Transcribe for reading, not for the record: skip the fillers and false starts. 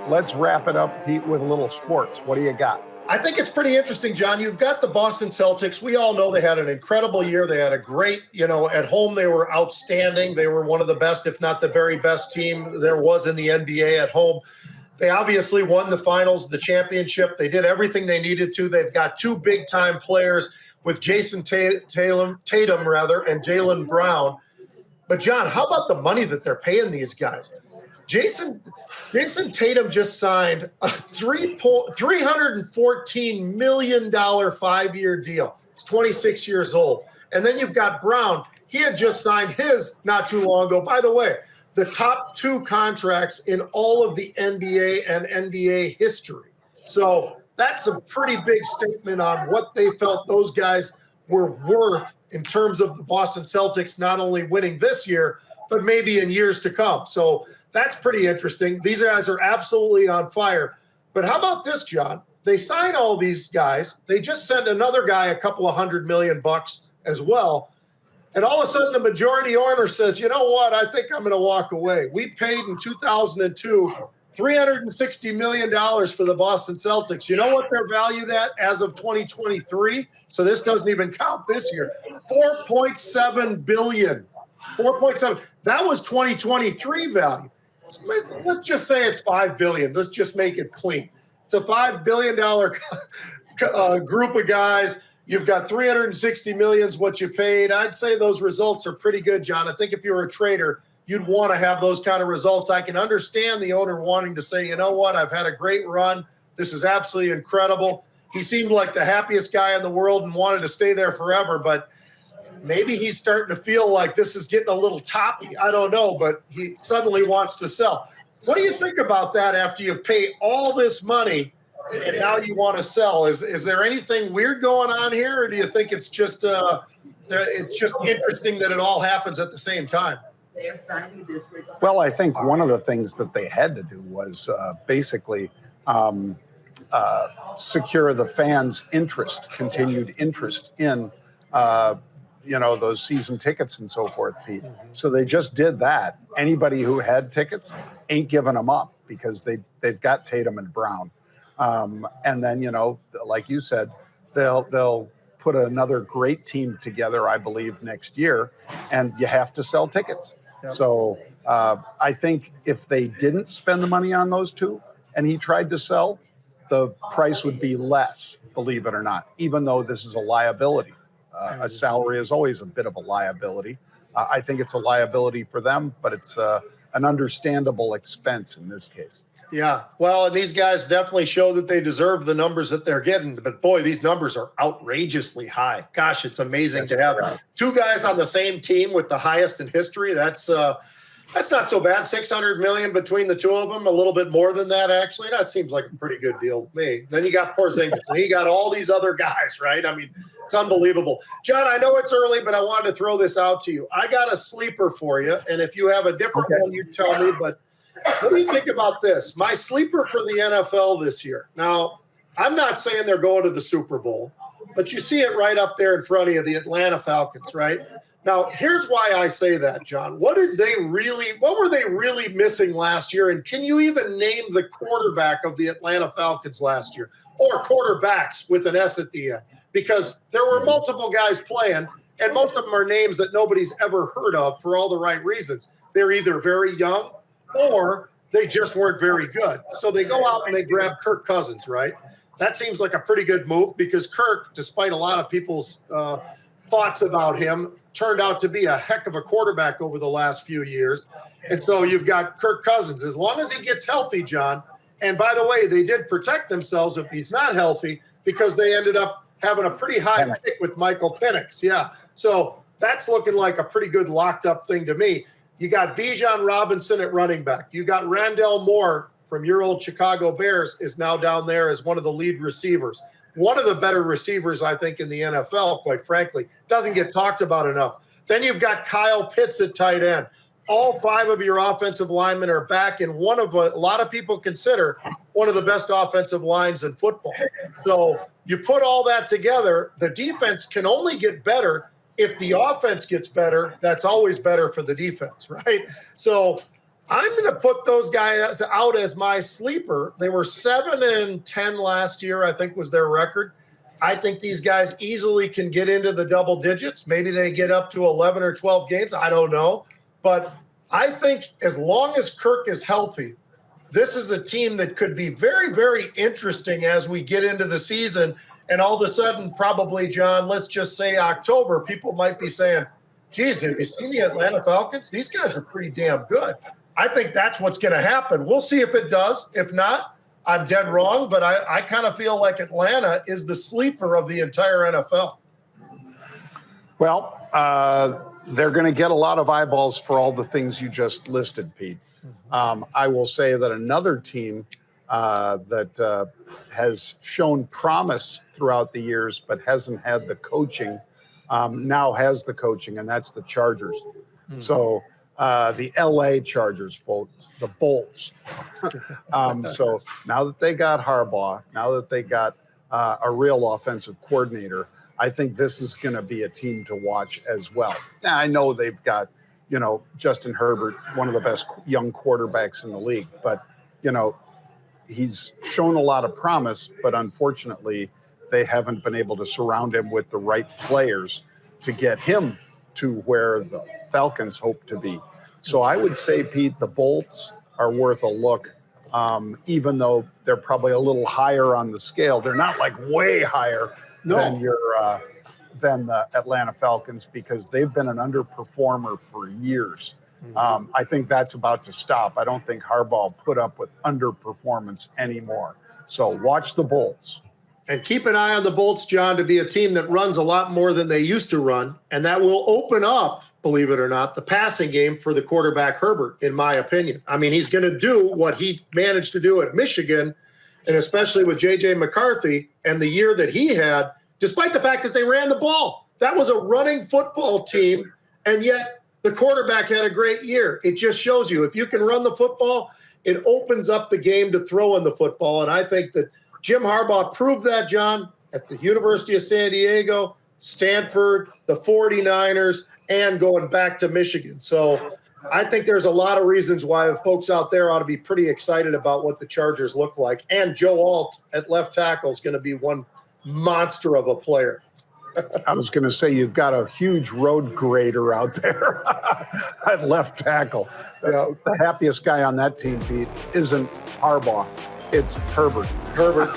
let's wrap it up, Pete, with a little sports. What do you got? I think it's pretty interesting, John. You've got the Boston Celtics. We all know they had an incredible year. They had a great, at home they were outstanding. They were one of the best, if not the very best team there was in the NBA at home. They obviously won the finals, the championship. They did everything they needed to. They've got two big-time players with Jason Tatum, and Jaylen Brown. But, John, how about the money that they're paying these guys? Jason Tatum just signed a $314 million 5-year deal. He's 26 years old. And then you've got Brown. He had just signed his not too long ago. By the way, the top 2 contracts in all of the NBA and NBA history. So that's a pretty big statement on what they felt those guys were worth in terms of the Boston Celtics not only winning this year, but maybe in years to come. So that's pretty interesting. These guys are absolutely on fire. But how about this, John? They sign all these guys. They just sent another guy a couple of $100 million as well. And all of a sudden, the majority owner says, you know what? I think I'm going to walk away. We paid in 2002 $360 million for the Boston Celtics. You know what they're valued at as of 2023? So this doesn't even count this year. $4.7 billion. 4.7. That was 2023 value. Let's just say it's $5 billion. Let's just make it clean. It's a $5 billion group of guys. You've got $360 million is what you paid. I'd say those results are pretty good, John. I think if you were a trader, you'd want to have those kind of results. I can understand the owner wanting to say, you know what, I've had a great run. This is absolutely incredible. He seemed like the happiest guy in the world and wanted to stay there forever, but maybe he's starting to feel like this is getting a little toppy. I don't know, but he suddenly wants to sell. What do you think about that after you've paid all this money and now you want to sell? Is there anything weird going on here, or do you think it's just interesting that it all happens at the same time? Well, I think one of the things that they had to do was basically secure the fans' continued interest in those season tickets and so forth, Pete. So they just did that. Anybody who had tickets ain't giving them up because they've got Tatum and Brown. And then, like you said, they'll put another great team together, I believe, next year, and you have to sell tickets. Yep. So I think if they didn't spend the money on those two and he tried to sell, the price would be less, believe it or not, even though this is a liability. A salary is always a bit of a liability. I think it's a liability for them, but it's an understandable expense in this case. Yeah, well, and these guys definitely show that they deserve the numbers that they're getting. But, boy, these numbers are outrageously high. Gosh, it's amazing to have two guys on the same team with the highest in history. That's not so bad. $600 million between the two of them, a little bit more than that, actually. That seems like a pretty good deal to me. Then you got Porzingis, and you got all these other guys, right? I mean, it's unbelievable. John, I know it's early, but I wanted to throw this out to you. I got a sleeper for you, and if you have a different one, you tell me. But what do you think about this? My sleeper for the NFL this year. Now, I'm not saying they're going to the Super Bowl, but you see it right up there in front of you, the Atlanta Falcons, right? Now, here's why I say that, John. What were they really missing last year? And can you even name the quarterback of the Atlanta Falcons last year? Or quarterbacks with an S at the end? Because there were multiple guys playing, and most of them are names that nobody's ever heard of for all the right reasons. They're either very young or they just weren't very good. So they go out and they grab Kirk Cousins, right? That seems like a pretty good move because Kirk, despite a lot of people's thoughts about him, turned out to be a heck of a quarterback over the last few years. And so you've got Kirk Cousins. As long as he gets healthy, John, and by the way, they did protect themselves if he's not healthy because they ended up having a pretty high pick with Michael Penix. Yeah. So that's looking like a pretty good locked up thing to me. You got Bijan Robinson at running back. You got Randall Moore from your old Chicago Bears is now down there as one of the lead receivers. One of the better receivers, I think, in the NFL, quite frankly. Doesn't get talked about enough. Then you've got Kyle Pitts at tight end. All five of your offensive linemen are back in one of a lot of people consider one of the best offensive lines in football. So you put all that together, the defense can only get better if the offense gets better. That's always better for the defense, right? So I'm going to put those guys out as my sleeper. They were 7-10 last year, I think was their record. I think these guys easily can get into the double digits. Maybe they get up to 11 or 12 games. I don't know. But I think as long as Kirk is healthy, this is a team that could be very, very interesting as we get into the season. And all of a sudden, probably, John, let's just say October, people might be saying, geez, have you seen the Atlanta Falcons? These guys are pretty damn good. I think that's what's going to happen. We'll see if it does. If not, I'm dead wrong. But I kind of feel like Atlanta is the sleeper of the entire NFL. Well, they're going to get a lot of eyeballs for all the things you just listed, Pete. I will say that another team that has shown promise throughout the years but hasn't had the coaching now has the coaching, and that's the Chargers. So the LA Chargers, folks, the Bolts. So now that they got Harbaugh, now that they got a real offensive coordinator, I think this is going to be a team to watch as well. Now, I know they've got, Justin Herbert, one of the best young quarterbacks in the league, but, he's shown a lot of promise, but unfortunately, they haven't been able to surround him with the right players to get him to where the Falcons hope to be. So I would say, Pete, the Bolts are worth a look, even though they're probably a little higher on the scale. They're not like way higher than the Atlanta Falcons because they've been an underperformer for years. I think that's about to stop. I don't think Harbaugh put up with underperformance anymore. So watch the Bolts. And keep an eye on the Bolts, John, to be a team that runs a lot more than they used to run. And that will open up, believe it or not, the passing game for the quarterback Herbert, in my opinion. I mean, he's going to do what he managed to do at Michigan, and especially with J.J. McCarthy and the year that he had, despite the fact that they ran the ball. That was a running football team, and yet the quarterback had a great year. It just shows you if you can run the football, it opens up the game to throw in the football. And I think that Jim Harbaugh proved that, John, at the University of San Diego, Stanford, the 49ers, and going back to Michigan. So I think there's a lot of reasons why the folks out there ought to be pretty excited about what the Chargers look like. And Joe Alt at left tackle is going to be one monster of a player. I was going to say, you've got a huge road grader out there at left tackle. Yeah. The happiest guy on that team, Pete, isn't Harbaugh. It's Herbert. Herbert.